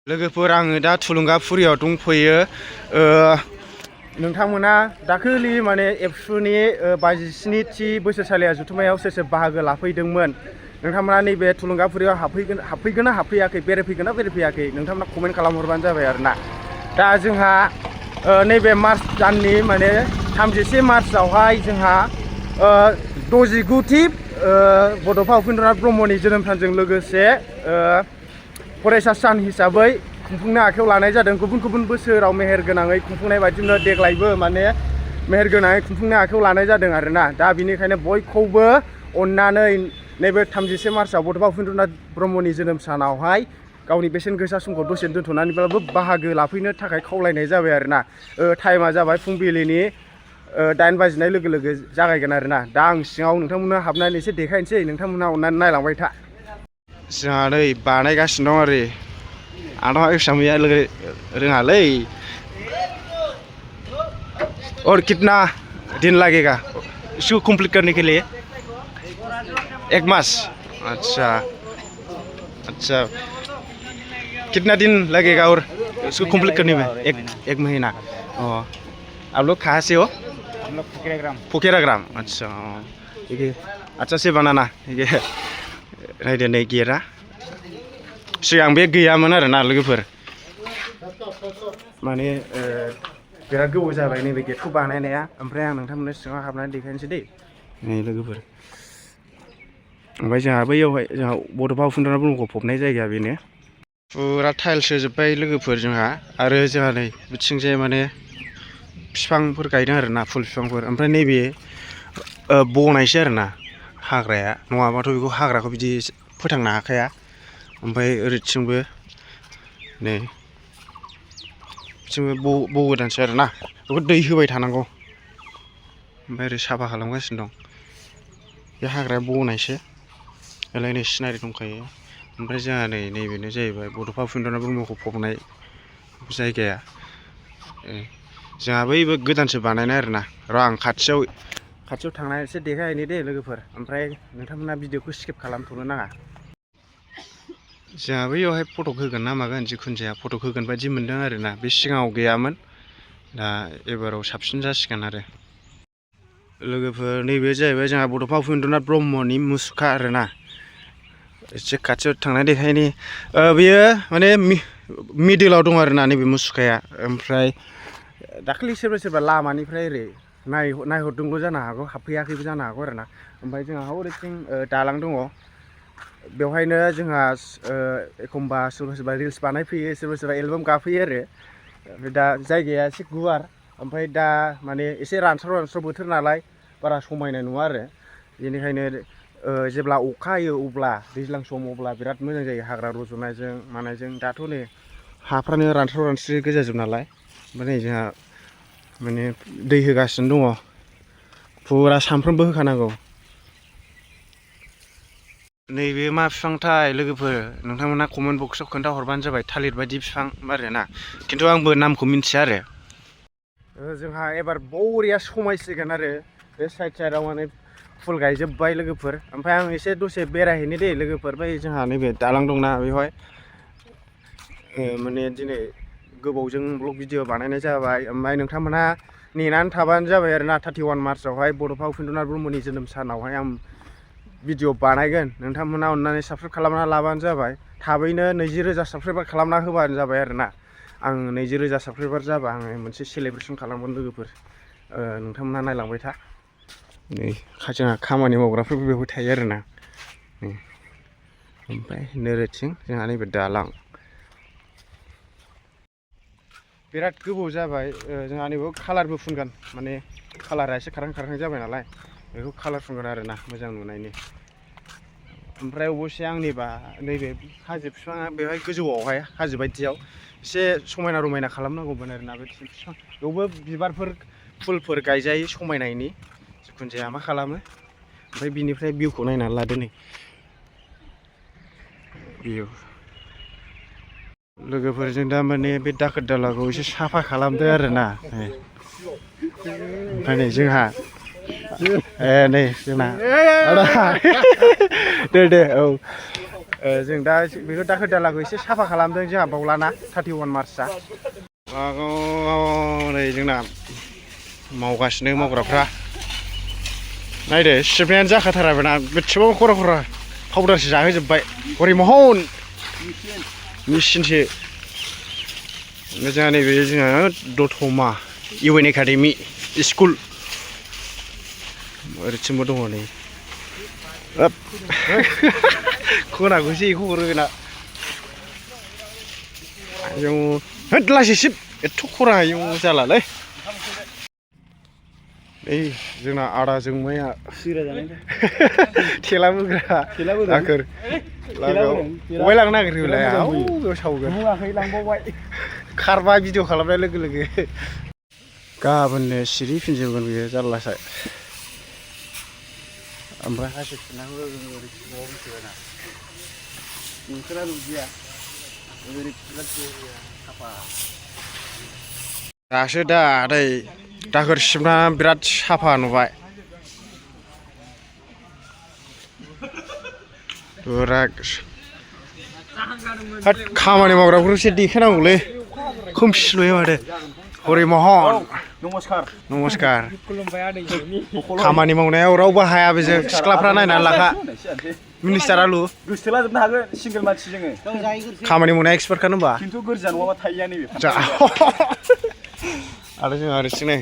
लोगोफोर आङो दा थुलुंगाफुरियाव दंफैयो नोंथांमोना दाखालि माने एबसुनि 27थि बोसोरसालिया जथुम्मायाव सोर सोर बाहागो लाफैदोंमोन नोंथांमोना नैबे थुलुंगाफुरियाव हाबफैगोन ना हाबफैयाखै बेरायफैगोन ना बेरायफैयाखै नोंथांमोना कमेन्ट खालामहरबानो जाबाय आरोना दा जोंहा नैबे मार्च दाननि माने 31 मार्चआवहाय जोंहा 69थि बड'फा उपेन्द्रनाथ ब्रह्मनि जोनोम सानजों लोगोसे फरायसा सान हिसाबै खुंफुंनो आखायाव लानाय जादों गुबुन गुबुन बोसोराव मेहेर गोनाङै खुंफुंनाय बायदिनो देग्लायबो माने मेहेर गोनाङै खुंफुंनो आखायाव लानाय जादों आरोना दा बिनिखायनो बयखौबो अननानै नैबे 31 मार्चआव बड'फा उपेन्द्रनाथ ब्रह्मनि जोनोम सानावहाय गावनि बेसेन गोसा समखौ दसे दोनथ'नानैब्लाबो बाहागो लाफैनो थाखाय खावलायनाय जाबाय आरोना टाइमा जाबाय फुंबिलिनि 8 बाजिनाय लोगो लोगो जागायगोन आरोना दा आं सिङाव नोंथांमोननो हाबनानै एसे देखायनोसै नोंथांमोनहा अननानै नायलांबाय था जोंहा नै बानायगासिनो दं आरो आंथ' एसामिया रोङालै और कितना दिन लगेगा इसको कंप्लीट करने के लिए 1 मास अच्छा अच्छा कितना दिन लगेगा और इसको कंप्लीट करने में एक महीना आप लोग कहाँ से हो हम लोग फुकेराग्राम अच्छा ठीक है अच्छा से बनाना ठीक है नायदो नै गेटआ सिगां बे गैयामोन आरोना लोगोफोर माने बिराद गोबाव जाबाय नैबे गेटखौ बानायनाया ओमफ्राय आं नोंथांमोननो सिङाव हाबनानै देखायनोसै दै नै लोगोफोर ओमफ्राय जोंहा बैयावहाय जोंहा बड'फा उपेन्द्रनाथ ब्रह्मखौ फबनाय जायगाया बेनो फुरा टाइल्स होजोब्बाय लोगोफोर जोंहा आरो जोंहा नै बिथिंजाय माने बिफांफोर गायदों आरोना फुल बिफांफोर ओमफ्राय नैबे बनायसै आरोना हाग्राया नङाबाथ' बेखौ हाग्राखौ बिदि फोथांनो हाखाया ओमफ्राय ओरैथिंबो नै बिथिंबो बगोदानसै आरोना बेखौ दै होबाय थानांगौ ओमफ्राय ओरै साफा खालामगासिनो दं बे हाग्राया बनायसो ओमफ्राय नै सिनारि दंखायो ओमफ्राय जोंहा नै नैबेनो जाहैबाय बड'फा उपेन्द्रनाथ ब्रह्मखौ फबनाय जायगाया जोंहा बैबो गोदानसो बानायनाय आरोना र' आं खाथियाव थांनानै एसे देखायहैनि दे लोगोफोर ओमफ्राय नोंथांमोना भिडिअखौ स्किप खालामथ'नो नाङा जोंहा बैयावहाय फटक होगोन ना मागोन जिखुनु जाया फटक होगोन बायदि मोनदों आरोना बे सिगाङाव गैयामोन दा एबाराव साबसिन जासिगोन आरो लोगोफोर नैबे जाहैबाय जोंहा बड'फा उपेन्द्रनाथ ब्रह्मनि मुसुखा आरोना एसे खाथियाव थांनानै देखायनि बेयो माने मिडिलाव दं आरोना नैबे मुसुखाया ओमफ्राय दाखालि सोरबा लामानिफ्राय ओरै नायहरदोंल' जानो हागौ हाबफैयाखैबो जानो हागौ आरोना ओमफ्राय जोंहा ओरैथिं दालां दङ बेवहायनो जोंहा एखमबा सोरबा रिल्स बानायफैयो सोरबा एलबाम गाफैयो आरो ओमफ्राय दा जायगाया एसे गुवार ओमफ्राय दा माने एसे रानस्राव बोथोर नालाय बारा समायनाय नङा आरो बेनिखायनो जेब्ला अखा हायो अब्ला दैज्लां सम अब्ला बिराद मोजां जायो हाग्रा रज'नायजों मानायजों दाथ' नै हाफ्रानो रानस्राव गोजाजोब नालाय ओमफ्राय नै जोंहा माने दै होगासिनो दङ फुरा सानफ्रोमबो होखानांगौ नैबे मा बिफांथाय लोगोफोर नोंथांमोना कमेन्ट बक्सआव खोन्थाहरबानो जाबाय थालिर बायदि बिफां आरोना खिन्थु आंबो नामखौ मिन्थिया आरो जोंहा एबार बरिया समायसिगोन आरो बे साइडआव माने फुल गायजोब्बाय लोगोफोर ओमफ्राय आं एसे दसे बेरायहैनो दे लोगोफोर बै जोंहा नैबे दालां दंना बेवहाय माने दिनै गोबावजों ब्लग भिडिअ बानायनाय जाबाय ओमफ्राय नोंथांमोनहा नेनानै थाबानो जाबाय आरोना 31 मार्चआवहाय बड'फा उपेन्द्रनाथ ब्रह्मनि जोनोम सानावहाय आं भिडिअ बानायगोन नोंथांमोना अननानै साबस्क्राइब खालामना लाबानो जाबाय थाबैनो 20,000 साबस्क्राइबार खालामना होबानो जाबाय आरोना आं 20,000 साबस्क्राइबार जाबा आङो मोनसे सेलेब्रेसन खालामगोन लोगोफोर नोंथांमोना नायलांबाय था नै जोंहा खामानि मावग्राफोरबो बेवहाय थायो आरोना ओमफ्राय नोरैथिं जोंहा नैबे दालां बिराद गोबाव जाबाय जोंहा नैबेयाव कालारबो फुनगोन माने कालारा एसे खारहां जाबाय नालाय बेखौ कालार फुनगोन आरोना मोजां नुनायनि ओमफ्राय अबयसे आंनिबा नैबे हाजो बिफाङा बेवहाय गोजौआवहाय हाजो बायदियाव एसे समायना रमायना खालामनांगौमोन आरोना बे बिफां बेयावबो बिबारफोर फुलफोर गायजायो समायनायनि जिखुनु जाया मा खालामो ओमफ्राय बिनिफ्राय भिउखौ नायनानै लादो नै भिउ लोगोफोरजों दा माने बे दाखोर दालाखौ एसे साफा खालामदो आरोना ओमफ्राय नै जोंहा नै जोंना दे औ जों दा बेखौ दाखोर दालाखौ एसे साफा खालामदों जोंहा बावलाना 31 मार्चआ नै जोंना मावगासिनो मावग्राफ्रा नायदो सिबनायानो जाखाथाराबोना बेसेबां खरा खरा पाउडारसो जाहोजोब्बाय हरिमहन मेचिनसो जोंहा नैबे जोंहा दतमा UN एकाडेमि स्कुल ओरैथिंबो दङ नै खोनाखौसो बेखौ हरो बेना आयौ होद लासै सिब एथ' खरा आयौ जालालै नै जोंना आदा जोंमाया थेला बोग्रा दाखोर बबेहाय लांनो नागिरखोलाय बेयाव सावगोन खारबाय भिडिअ खालामनाय लोगो लोगो गाबोननो सिरि फिनजोबगोन बियो जारलासो ओमफ्राय हासिब सुनांगौ ओरै सिङाव मिथिबायना नोंसोरा नुदिया ओरै साफा दासो दा नै दाखोर सिबना बिराद साफा नुबाय खामानि मावग्राफोरखौ एसे देखायनांगौलै खोमसिल'यो माथो हरिमहन नमस्कार खामानि मावनायाव रावबो हाया बेजों सिख्लाफ्रा नायनानै लाखा मिनिस्टार आलु गोसोथोलाजोबनो हागोन सिंगेल मानसि जोङो खामानि मावनाया एक्सपार्टखानो होनबा खिन्थु गोरजा नङाबा थाहैया नैबे आरो जोंहा ओरैथिं नै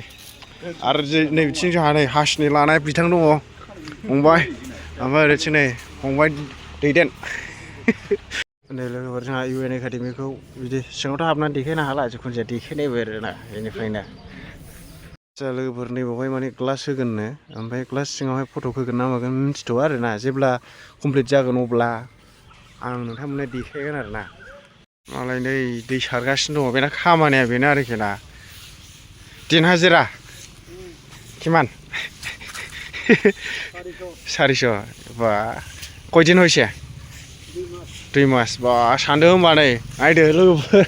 आरो नै बिथिं जोंहा नै हासिनि लानाय बिथां दङ फंबाय ओमफ्राय ओरैथिं नै फंबाय दैदेन नै लोगोफोर जोंहा UN एकाडेमिखौ बिदि सिङावथ' हाबनानै देखायनो हाला जिखुनु जाया देखायनायबो आरोना बेनिफ्रायनो जोंहा लोगोफोर नैबावहाय माने ग्लास होगोननो ओमफ्राय ग्लास सिङावहाय फट' होगोन ना मागोन मिन्थिथ'आ आरोना जेब्ला कमप्लिट जागोन अब्ला आं नोंथांमोननो देखायगोन आरोना मालाय नै दै सारगासिनो दङ बेना खामानिया बेनो आरोखि ना दिन हाजिरा किमान 400 बा कयदिन हयसे 2 मास बा सानदों होनबा नै नायदो लोगोफोर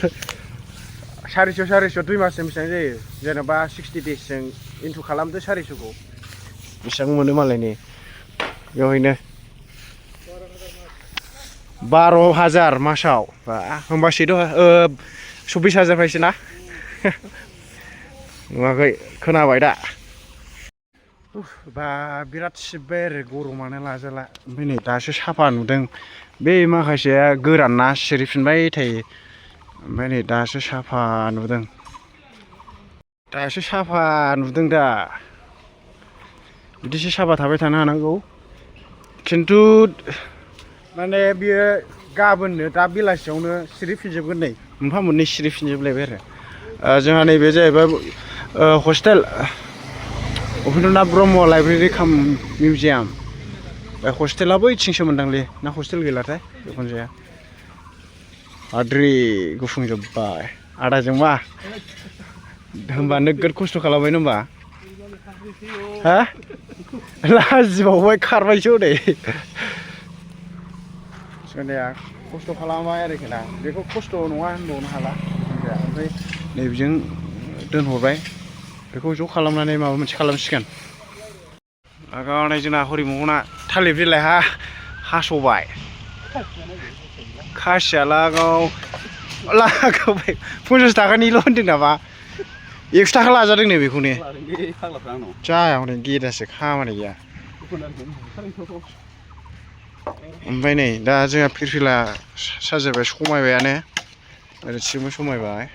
400 2 मासजों बेसेबां जायो जेनेबा 60 देसजों इन्टु खालामदो 400खौ बेसेबां मोनो मालायनि बेवहायनो 12,000 मासाव बा होमबासो 24,000 फायसो ना नुवाखै खोनाबाय दा बा बिराद सिबबाय आरो गरमानो लाजाला ओमफ्राय नै दासो साफा नुदों बे माखासेया गोरान ना सिरिफिनबाय थायो ओमफ्राय नै दासो साफा नुदों दा बिदिसो साफा थाबाय थानो हानांगौ खिन्थु माने बियो गाबोननो दा बेलासियावनो सिरिफिनजोबगोन नै मोनफा मोननै सिरिफिनजोबलायबाय आरो जोंहा नैबे जाहैबाय हस्टेल उपेन्द्रनाथ ब्रह्म लाइब्रेरि काम मिउजियाम हस्टेला बैथिंसो मोनदांलै ना हस्टेल गैलाथाय जिखुनु जाया आद्रि गुफुंजोब्बाय आदाजों होमबा नोगोद खस्थ' खालामबाय होमबा हा लाजिबावबाय खारबायसो हनै सोरनिया खस्थ' खालामबाय आरोखि ना बेखौ खस्थ' नङा होनबावनो हाला ओमफ्राय नैबेजों दोनहरबाय बेखौ ज' खालामनानै माबा मोनसे खालामसिगोन लागावनाय जोंना हरिमहना थालिर बिलाइ हास'बाय खासिया लागावबाय 50 थाखानिल' होनदों नामा 100 थाखा लाजादों नै बेखौनो जाया हनै गेदासो खामानि गैया ओमफ्राय नै दा जोंहा फिरफिला साजायबाय समायबायानो ओरैथिंबो समायबाय